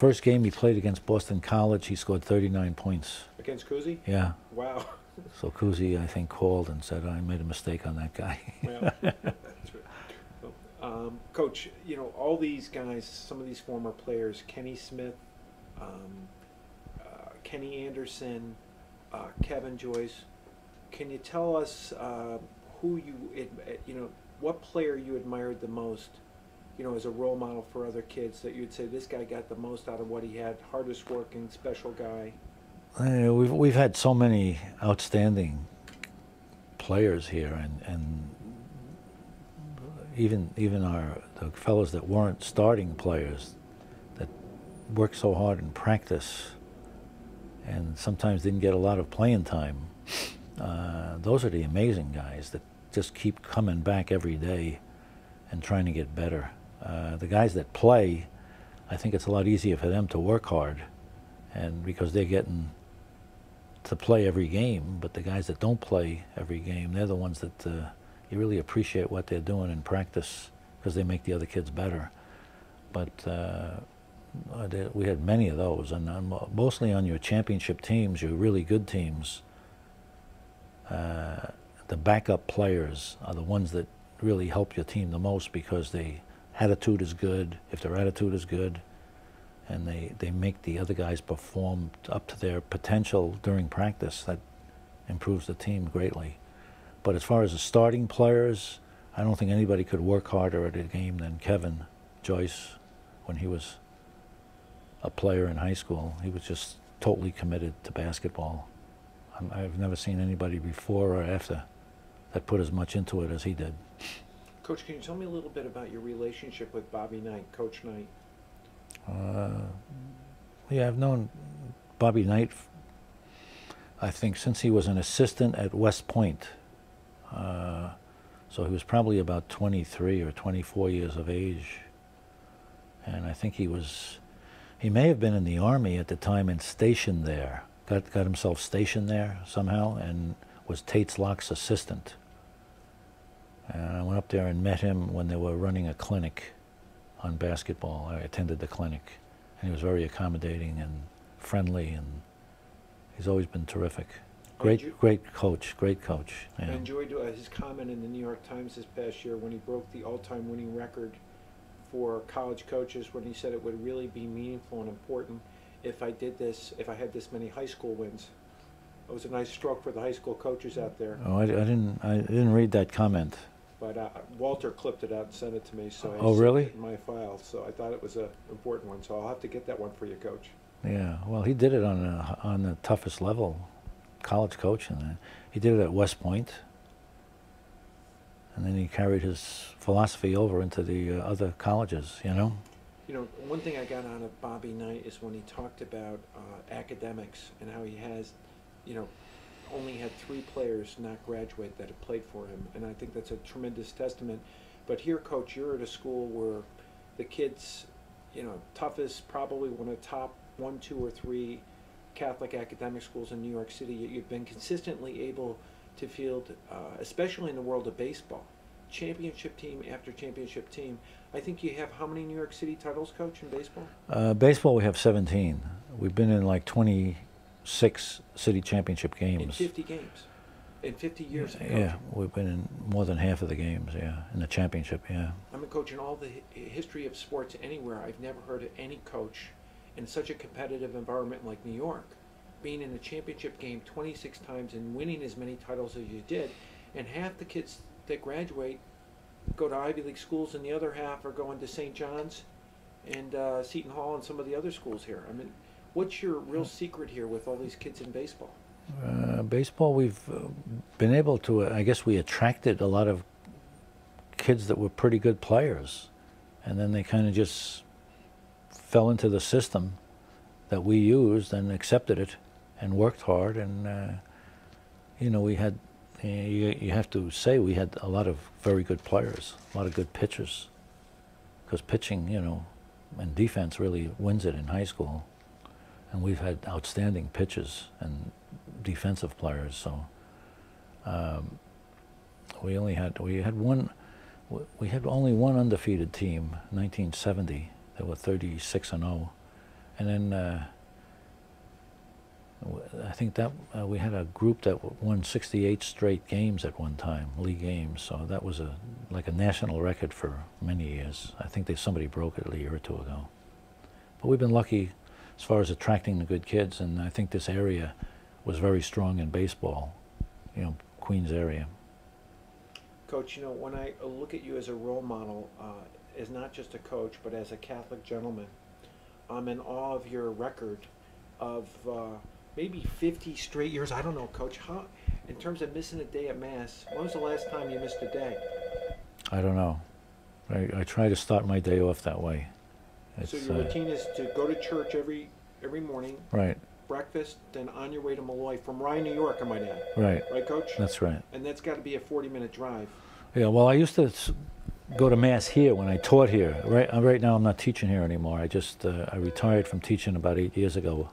First game he played against Boston College, he scored 39 points. Against Kuzi? Yeah. Wow. So Kuzi, I think, called and said, I made a mistake on that guy. Well, that's right. Coach, you know, all these guys, some of these former players, Kenny Smith, Kenny Anderson, Kevin Joyce, can you tell us who what player you admired the most, you know, as a role model for other kids that you'd say this guy got the most out of what he had, hardest working, special guy? We've had so many outstanding players here, and even the fellows that weren't starting players that worked so hard in practice and sometimes didn't get a lot of playing time. Those are the amazing guys that just keep coming back every day and trying to get better. The guys that play, I think it's a lot easier for them to work hard, and because they're getting to play every game. But the guys that don't play every game, they're the ones that you really appreciate what they're doing in practice because they make the other kids better. But we had many of those, and mostly on your championship teams, your really good teams, the backup players are the ones that really help your team the most because their attitude is good. If their attitude is good, and they make the other guys perform up to their potential during practice, that improves the team greatly. But as far as the starting players, I don't think anybody could work harder at a game than Kevin Joyce when he was a player in high school. He was just totally committed to basketball. I've never seen anybody before or after that put as much into it as he did. Coach, can you tell me a little bit about your relationship with Bobby Knight, Coach Knight? Yeah, I've known Bobby Knight, I think, since he was an assistant at West Point. So he was probably about 23 or 24 years of age. And I think he may have been in the Army at the time and stationed there, got himself stationed there somehow, and was Tate's Lock's assistant. And I went up there and met him when they were running a clinic on basketball. I attended the clinic, and he was very accommodating and friendly, and he's always been terrific. Great coach. Yeah. I enjoyed his comment in the New York Times this past year when he broke the all-time winning record for college coaches, when he said it would really be meaningful and important if I had this many high school wins. It was a nice stroke for the high school coaches out there. Oh, I didn't read that comment. But Walter clipped it out and sent it to me, so I really? it in my file. So I thought it was an important one. So I'll have to get that one for you, Coach. Yeah, well, he did it on the toughest level, college coaching. He did it at West Point, and then he carried his philosophy over into the other colleges. You know. You know, one thing I got out of Bobby Knight is when he talked about academics and how he has, you know, only had 3 players not graduate that have played for him, and I think that's a tremendous testament. But here, Coach, you're at a school where the kids, you know, toughest, probably one of the top 1, 2, or 3 Catholic academic schools in New York City. You've been consistently able to field, especially in the world of baseball, championship team after championship team. I think you have how many New York City titles, Coach, in baseball? Baseball, we have 17. We've been in like 26 city championship games. In 50 games. In 50 years. Yeah, we've been in more than half of the games, yeah, in the championship, yeah. I mean, Coach, in all the history of sports anywhere, I've never heard of any coach in such a competitive environment like New York being in a championship game 26 times and winning as many titles as you did. And half the kids that graduate go to Ivy League schools, and the other half are going to St. John's and Seton Hall and some of the other schools here. I mean, what's your real secret here with all these kids in baseball? Baseball, we've been able to, I guess we attracted a lot of kids that were pretty good players, and then they kind of just fell into the system that we used and accepted it and worked hard. And, you know, we had, you have to say we had a lot of very good players, a lot of good pitchers, because pitching, you know, and defense really wins it in high school. And we've had outstanding pitchers and defensive players. So we had only one undefeated team, 1970. They were 36-0, And then I think that we had a group that won 68 straight games at one time, league games. So that was like a national record for many years. I think somebody broke it a year or two ago. But we've been lucky as far as attracting the good kids, and I think this area was very strong in baseball, you know, Queens area. Coach, you know, when I look at you as a role model, as not just a coach, but as a Catholic gentleman, I'm in awe of your record of maybe 50 straight years. I don't know, Coach, how, in terms of missing a day at Mass, when was the last time you missed a day? I don't know. I try to start my day off that way. So your routine is to go to church every morning, right? Breakfast, then on your way to Malloy from Rye, New York, I might add. Right. Right, Coach? That's right. And that's got to be a 40-minute drive. Yeah, well, I used to go to Mass here when I taught here. Right now I'm not teaching here anymore. I retired from teaching about 8 years ago.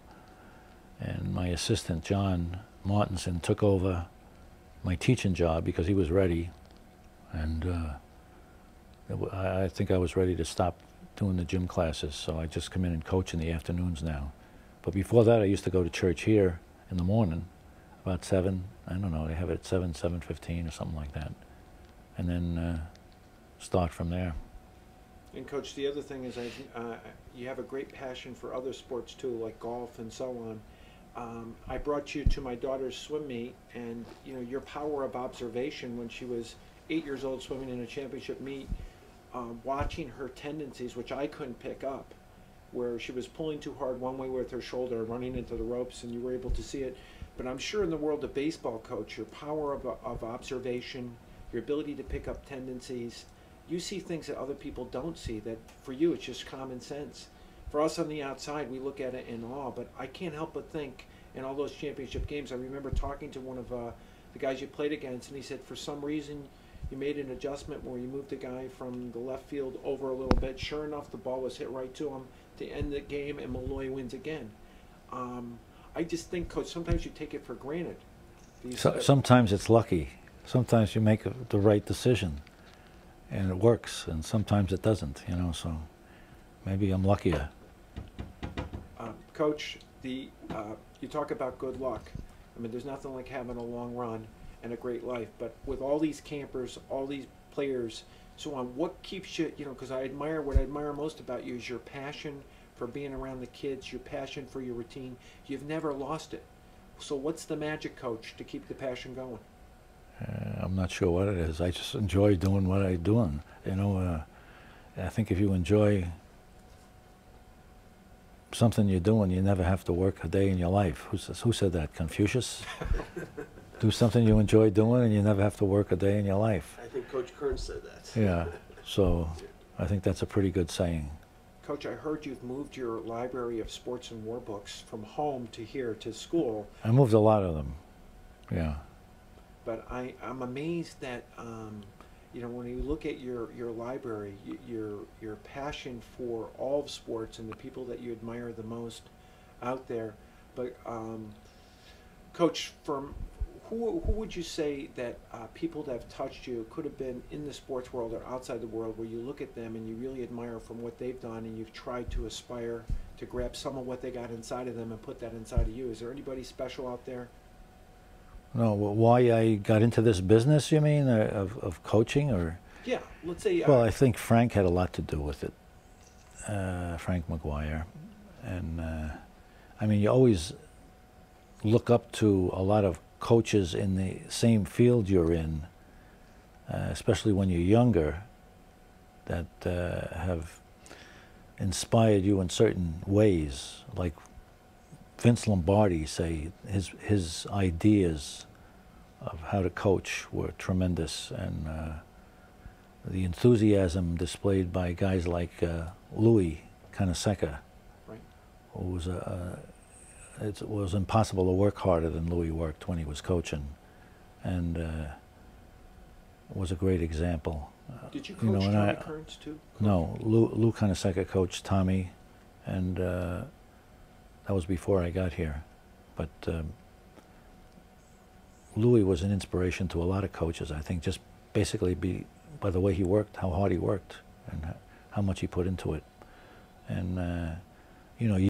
And my assistant, John Martinson, took over my teaching job because he was ready. And I think I was ready to stop doing the gym classes, so I just come in and coach in the afternoons now. But before that, I used to go to church here in the morning, about 7. I don't know, they have it at 7, 7:15 or something like that. And then start from there. And Coach, the other thing is you have a great passion for other sports too, like golf and so on. I brought you to my daughter's swim meet, and you know your power of observation when she was 8 years old swimming in a championship meet, watching her tendencies, which I couldn't pick up, where she was pulling too hard one way with her shoulder, running into the ropes, and you were able to see it. But I'm sure in the world of baseball, Coach, your power of observation, your ability to pick up tendencies, you see things that other people don't see, that for you it's just common sense. For us on the outside, we look at it in awe, but I can't help but think in all those championship games, I remember talking to one of the guys you played against, and he said for some reason you made an adjustment where you moved the guy from the left field over a little bit. Sure enough, the ball was hit right to him to end the game, and Malloy wins again. I just think, Coach, sometimes you take it for granted. Sometimes it's lucky. Sometimes you make the right decision, and it works, and sometimes it doesn't, you know, so maybe I'm luckier. Coach, you talk about good luck. I mean, there's nothing like having a long run and a great life, but with all these campers, all these players, so on, what keeps you, you know, because what I admire most about you is your passion for being around the kids, your passion for your routine. You've never lost it. So what's the magic, Coach, to keep the passion going? I'm not sure what it is. I just enjoy doing what I'm doing. You know, I think if you enjoy something you're doing, you never have to work a day in your life. Who said that? Confucius? Do something you enjoy doing, and you never have to work a day in your life. I think Coach Curran said that. Yeah, so I think that's a pretty good saying. Coach, I heard you've moved your library of sports and war books from home to here to school. I moved a lot of them, yeah. But I'm amazed that, you know, when you look at your library, your passion for all of sports and the people that you admire the most out there. But, Coach, who would you say that people that have touched you could have been in the sports world or outside the world, where you look at them and you really admire from what they've done, and you've tried to aspire to grab some of what they got inside of them and put that inside of you? Is there anybody special out there? No, why I got into this business, you mean, of coaching, or? Yeah, let's say. Well, I think Frank had a lot to do with it, Frank McGuire. And, I mean, you always look up to a lot of coaches in the same field you're in, especially when you're younger, that have inspired you in certain ways. Like Vince Lombardi, say, his ideas of how to coach were tremendous, and the enthusiasm displayed by guys like Louis Canseco, right, who was it was impossible to work harder than Louis worked when he was coaching, and was a great example. Did you coach Tommy Kearns too? No, Lou Canseco coached Tommy, and that was before I got here. But Louis was an inspiration to a lot of coaches, I think, just basically by the way he worked, how hard he worked, and how much he put into it. And, you know,